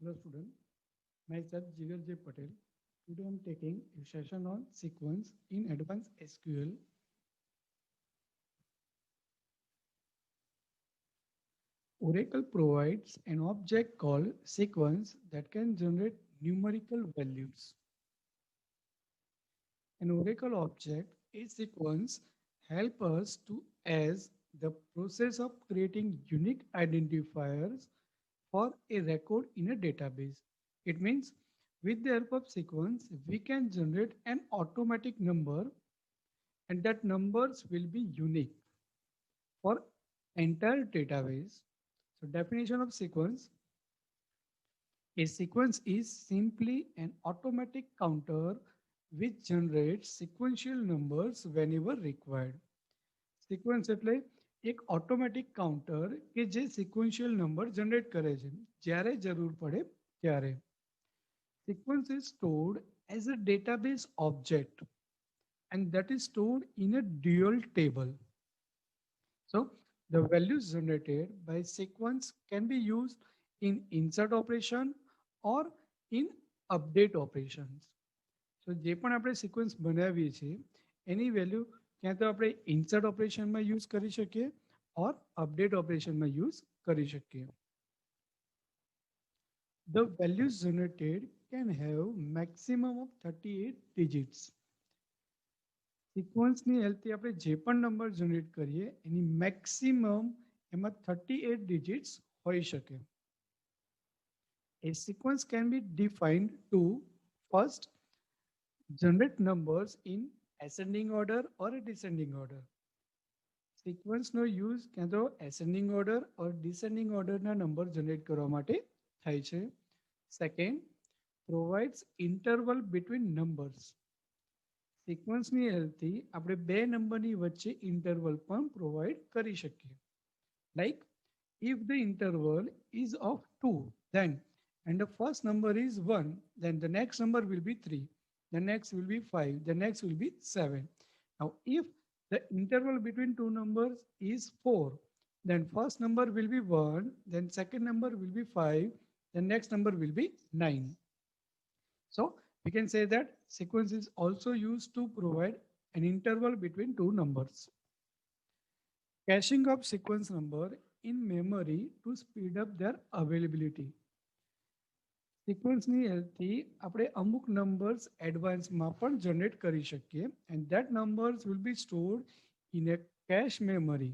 Hello student, myself Jigar J. Patel. Today I am taking a session on sequence in advanced SQL. Oracle provides an object called sequence that can generate numerical values. An Oracle object, a sequence, help us to as the process of creating unique identifiers for a record in a database. It means with the help of sequence, we can generate an automatic number and that numbers will be unique for entire database. So definition of sequence, a sequence is simply an automatic counter which generates sequential numbers whenever required. Sequence એટલે એક automatic counter કે જે sequential number generate કરે છે જ્યારે જરૂર પડે ત્યારે. Sequence is stored as a database object and that is stored in a dual table. So the values generated by sequence can be used in insert operation or in update operations. So જે પણ આપણે sequence બનાવીએ છીએ એની value ક્યાં તો આપણે insert ઓપરેશનમાં use કરી શકીએ ઓર અપડેટ ઓપરેશનમાં યુઝ કરી શકીએ. The values generated can have maximum of 38 digits. સિક્વન્સની હેલ્પથી આપણે જે પણ નંબર જનરેટ કરીએ એની મેક્સિમમ એમાં 38 digits હોઈ શકે. A sequence can be defined to first generate numbers in ascending order or a descending order. Sequence no use ક્યાં તો ascending order or descending order ના number generate કરવા માટે થાય છે. Second, provides interval between numbers. Sequence ની હેલ્પથી આપણે બે નંબરની વચ્ચે interval પણ provide કરી શકીએ. Like if the interval is of 2, then and the first number is 1, then the next number will be 3. The next will be 5, the next will be 7. Now, if the interval between two numbers is 4, then first number will be 1, then second number will be 5, the next number will be 9. So, we can say that sequence is also used to provide an interval between two numbers. Caching of sequence number in memory to speed up their availability. સિક્વન્સની હેલ્પથી આપણે અમુક numbers એડવાન્સમાં પણ generate કરી શકીએ and that numbers will be stored in a cache memory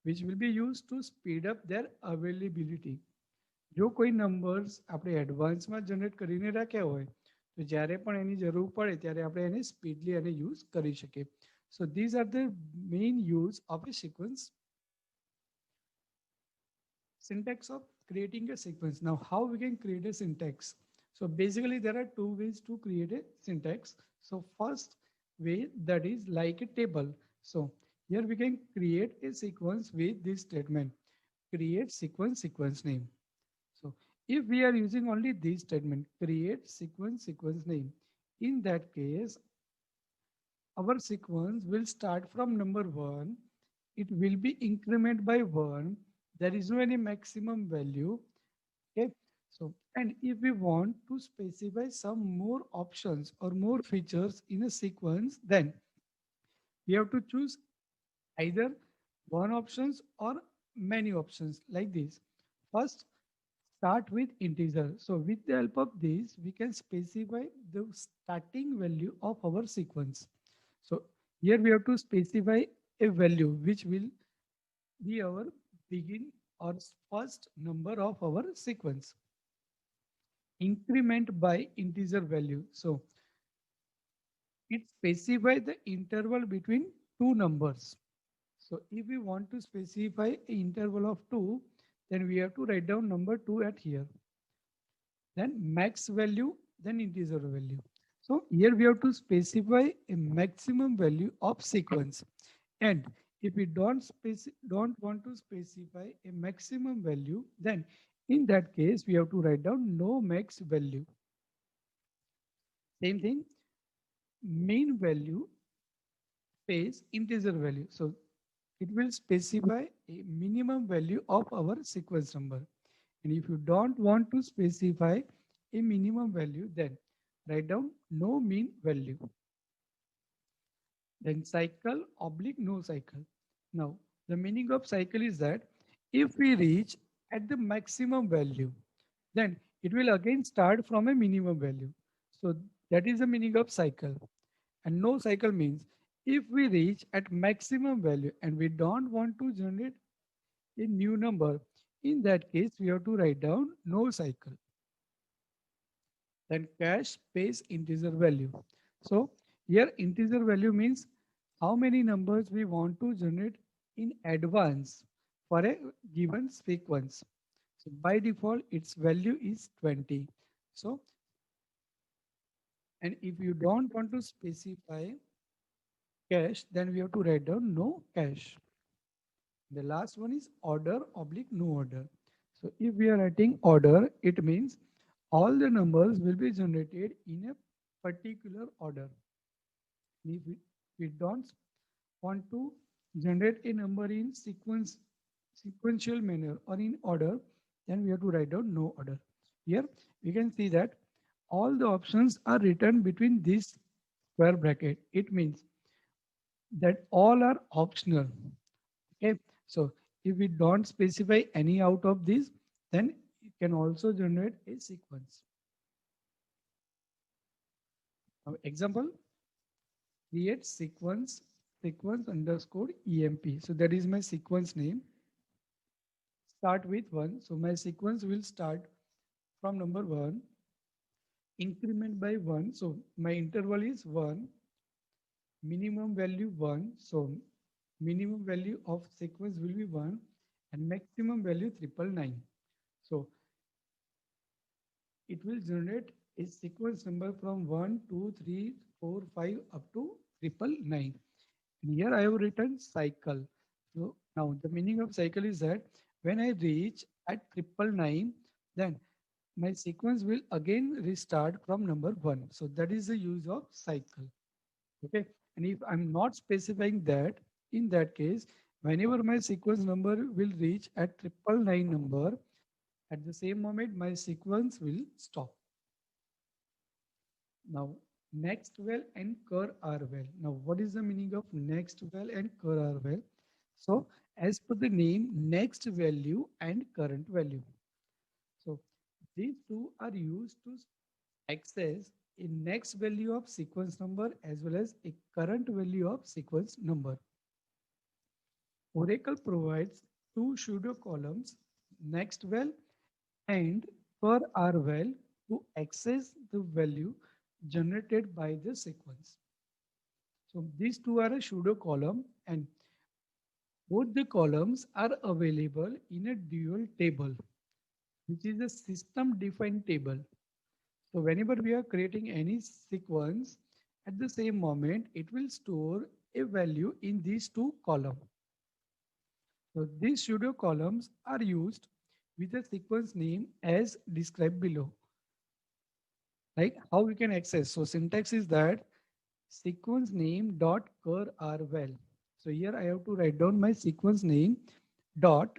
which will be used to speed up their availability. જો કોઈ numbers આપણે એડવાન્સમાં જનરેટ કરીને રાખ્યા હોય તો જ્યારે પણ એની જરૂર પડે ત્યારે આપણે એને સ્પીડલી એને યુઝ કરી શકીએ. So these are the main use of a sequence. Syntax of creating a sequence. Now, how we can create a syntax? So basically there are two ways to create a syntax. So first way, that is like a table. So here we can create a sequence with this statement, create sequence name. So if we are using only this statement, create sequence name, in that case our sequence will start from number 1, it will be increment by 1, there is no any maximum value. Okay, so and if we want to specify some more options or more features in a sequence, then we have to choose either one options or many options like this. First, start with integer. So with the help of this, we can specify the starting value of our sequence. So here we have to specify a value which will be our begin or first number of our sequence. Increment by integer value. So it specifies the interval between two numbers. So if we want to specify an interval of 2, then we have to write down number 2 at here. Then max value, then integer value. So here we have to specify a maximum value of sequence. And if we don't want to specify a maximum value, then in that case, we have to write down no max value. Same thing, main value space integer value. So it will specify a minimum value of our sequence number. And if you don't want to specify a minimum value, then write down no mean value. Then cycle oblique no cycle. Now, the meaning of cycle is that if we reach at the maximum value, then it will again start from a minimum value. So that is the meaning of cycle. And no cycle means if we reach at maximum value and we don't want to generate a new number, in that case, we have to write down no cycle. Then cache pays integer value. So here integer value means how many numbers we want to generate in advance for a given sequence. So by default, its value is 20. So, and if you don't want to specify cache, then we have to write down no cache. The last one is order oblique no order. So if we are writing order, it means all the numbers will be generated in a particular order. If we don't want to generate a number in sequential manner or in order, then we have to write down no order. Here we can see that all the options are written between this square bracket. It means that all are optional. Okay, so if we don't specify any out of these, then it can also generate a sequence. Now, example, create sequence underscore emp. So that is my sequence name. Start with 1. So my sequence will start from number 1, increment by 1. So my interval is 1, minimum value 1. So minimum value of sequence will be 1 and maximum value 999. So it will generate a sequence number from 1, 2, 3, 4, 5 up to 999. And here I have written cycle. So now the meaning of cycle is that when I reach at 999, then my sequence will again restart from number 1. So that is the use of cycle. Okay. And if I'm not specifying that, in that case, whenever my sequence number will reach at 999 number, at the same moment, my sequence will stop. Now, next well and cur are well. Now, what is the meaning of next well and cur are well? So, as per the name, next value and current value. So, these two are used to access a next value of sequence number as well as a current value of sequence number. Oracle provides two pseudo columns, next well and per R well, to access the value generated by the sequence. So these two are a pseudo column and both the columns are available in a dual table, which is a system defined table. So whenever we are creating any sequence, at the same moment, it will store a value in these two columns. So these pseudo columns are used with a sequence name as described below. Like how we can access. So syntax is that sequence name dot cur r well. So here I have to write down my sequence name dot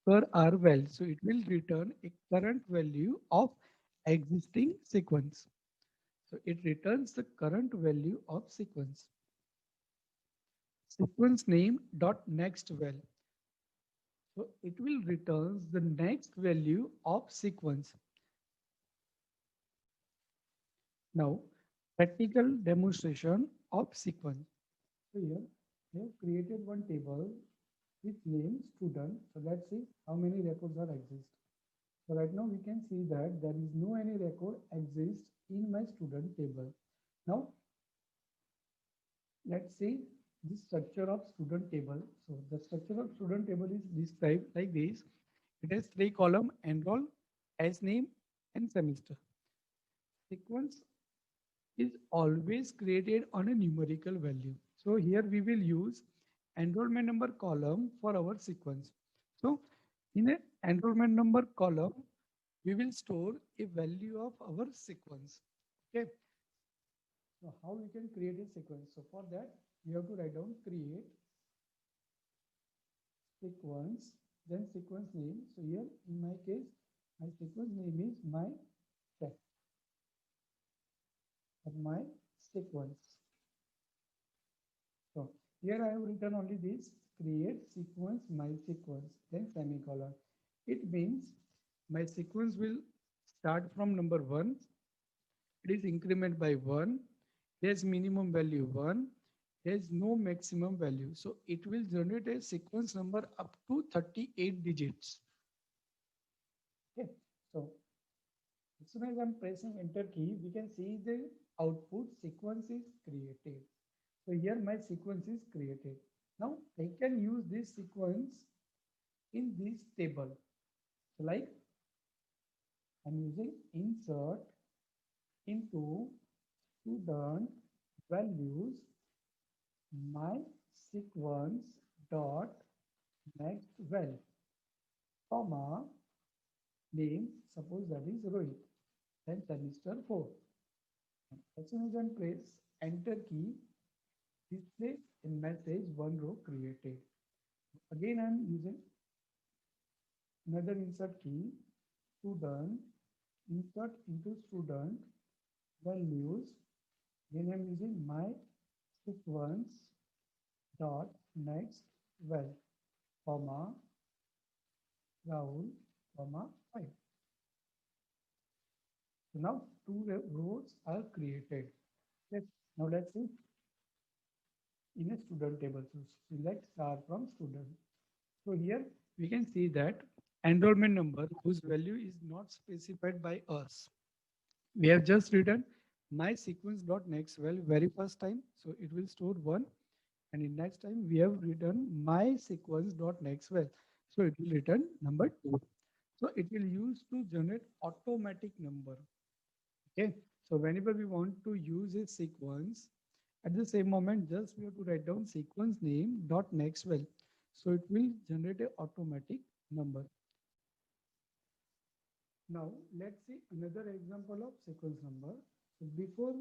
cur r well. So it will return a current value of existing sequence. So it returns the current value of sequence. Sequence name dot next well. So it will return the next value of sequence. Now, practical demonstration of sequence. So here we have created one table with name student. So let's see how many records are exist. So right now we can see that there is no any record exists in my student table. Now let's see the structure of student table. So the structure of student table is described like this. It has three column: enroll, as name, and semester. Sequence is always created on a numerical value. So here we will use enrollment number column for our sequence. So in a enrollment number column, we will store a value of our sequence. Okay. So how we can create a sequence? So for that, we have to write down create sequence, then sequence name. So here in my case, My sequence name is my check or my sequence. So here I have written only this create sequence my sequence then semicolon. It means my sequence will start from number 1. It is increment by 1. There's minimum value 1. There's no maximum value. So it will generate a sequence number up to 38 digits. Okay. So as soon as I'm pressing enter key, we can see the output sequence is created. So here my sequence is created. Now I can use this sequence in this table. So like I'm using insert into student values my sequence dot next well comma name, suppose that is Rohit, then semester 4. As soon as I press enter key, display in message one row created. Again I am using another insert key, student, insert into student values. Then I am using my sequence dot next well comma Rahul comma 5. So now two rows are created. Yes. Now let's see in a student table. So select star from student. So here we can see that enrollment number whose value is not specified by us. We have just written my sequence dot next well very first time. So it will store 1, and in next time we have written my sequence dot next well. So it will return number 2. So it will use to generate automatic number. Okay. So whenever we want to use a sequence, at the same moment, just we have to write down sequence name dot next well. So it will generate a automatic number. Now let's see another example of sequence number. So before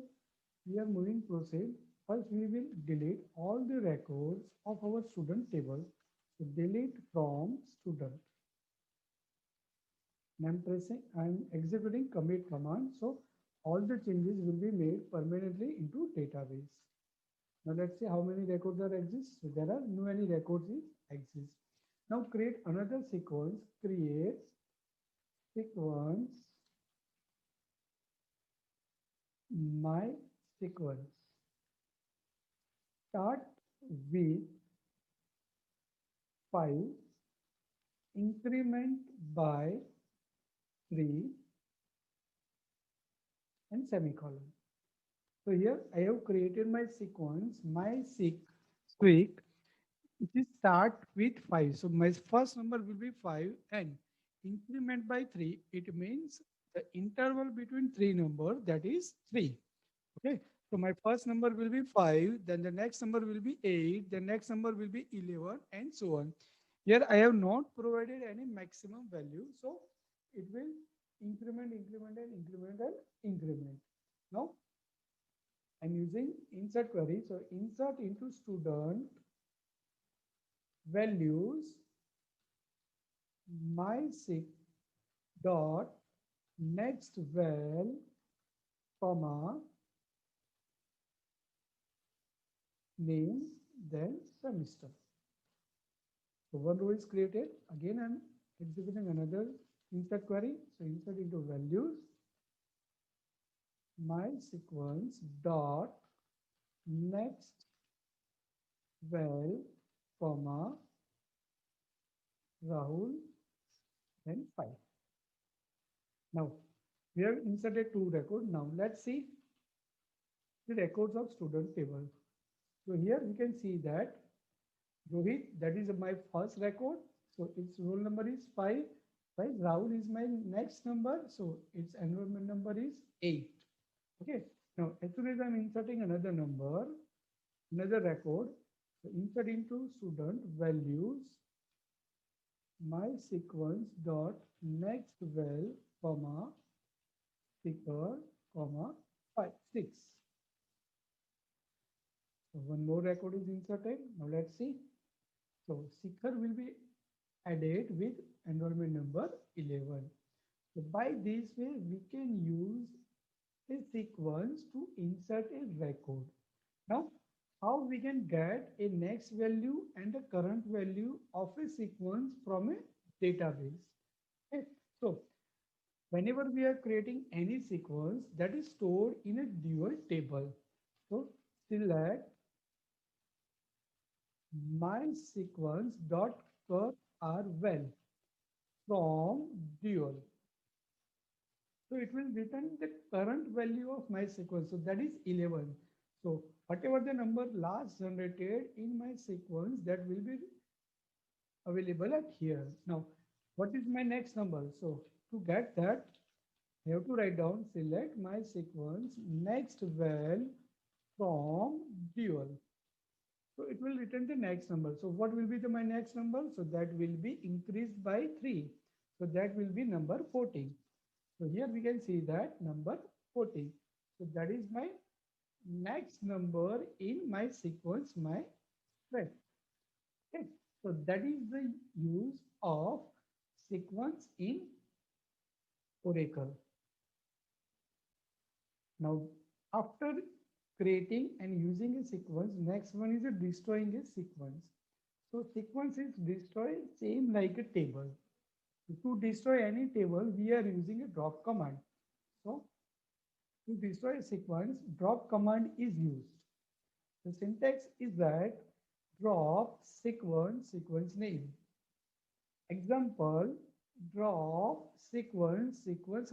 we are moving proceed, first we will delete all the records of our student table. So delete from student. I'm executing commit command. So all the changes will be made permanently into database. Now let's see how many records are exist. So there are no any records is exist. Now create another sequence. Create sequence my sequence. Start with 5, increment by 3 and semicolon. So here I have created my sequence, my seq, which is start with 5. So my first number will be 5 and increment by 3. It means the interval between three number, that is 3. Okay. So my first number will be 5, then the next number will be 8, the next number will be 11 and so on. Here I have not provided any maximum value. So it will increment, increment and increment and increment. Now I'm using insert query. So insert into student values my seq dot next well comma name then semester. So one row is created. Again I'm executing another insert query. So insert into values my sequence dot next well comma Rahul and 5. Now we have inserted 2 records. Now let's see the records of student table. So here we can see that Rohit, that is my first record. So its roll number is 5. Right? Rahul is my next number. So its enrollment number is 8. Okay. Now as soon as I'm inserting another number, another record, so insert into student values my sequence dot next well comma sticker comma 5 6. So one more record is inserted. Now let's see. So sticker will be added with enrollment number 11. So by this way, we can use a sequence to insert a record. Now, how we can get a next value and a current value of a sequence from a database? Okay. So, whenever we are creating any sequence that is stored in a dual table, so select my sequence dot are well from dual. So it will return the current value of my sequence. So that is 11. So whatever the number last generated in my sequence, that will be available at here. Now, what is my next number? So to get that, I have to write down select my sequence next val from dual. So it will return the next number. So what will be my next number? So that will be increased by 3. So that will be number 14. So here we can see that number 14. So that is my next number in my sequence, my thread. Okay. So that is the use of sequence in Oracle. Now, after creating and using a sequence, next one is a destroying a sequence. So sequence is destroyed same like a table. To destroy any table, we are using a drop command. So to destroy a sequence, drop command is used. The syntax is that drop sequence name. Example, drop sequence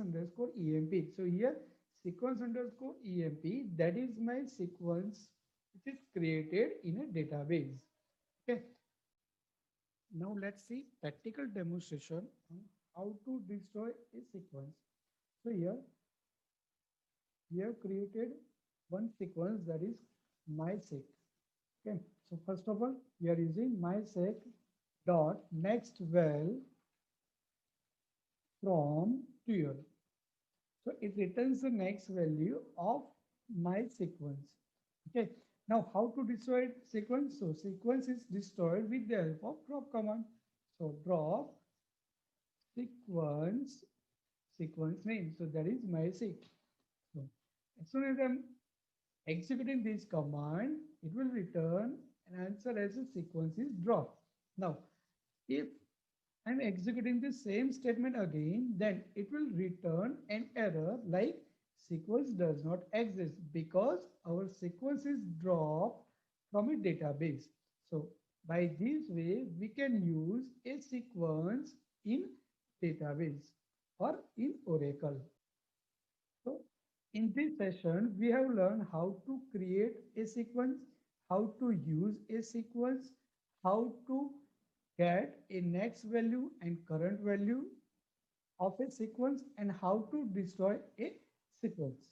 underscore emp. So here sequence underscore emp, that is my sequence which is created in a database. Okay. Now let's see practical demonstration on how to destroy a sequence. So here we have created one sequence that is mysec. Okay. So first of all, we are using mysec dot next val from dual. So it returns the next value of my sequence. Okay. Now how to destroy sequence? So sequence is destroyed with the help of drop command. So drop sequence name. So that is my seq. So as soon as I'm executing this command, it will return an answer as a sequence is drop. Now, if I'm executing the same statement again, then it will return an error like sequence does not exist because our sequence is dropped from a database. So by this way, we can use a sequence in database or in Oracle. So in this session, we have learned how to create a sequence, how to use a sequence, how to get a next value and current value of a sequence, and how to destroy a sequence.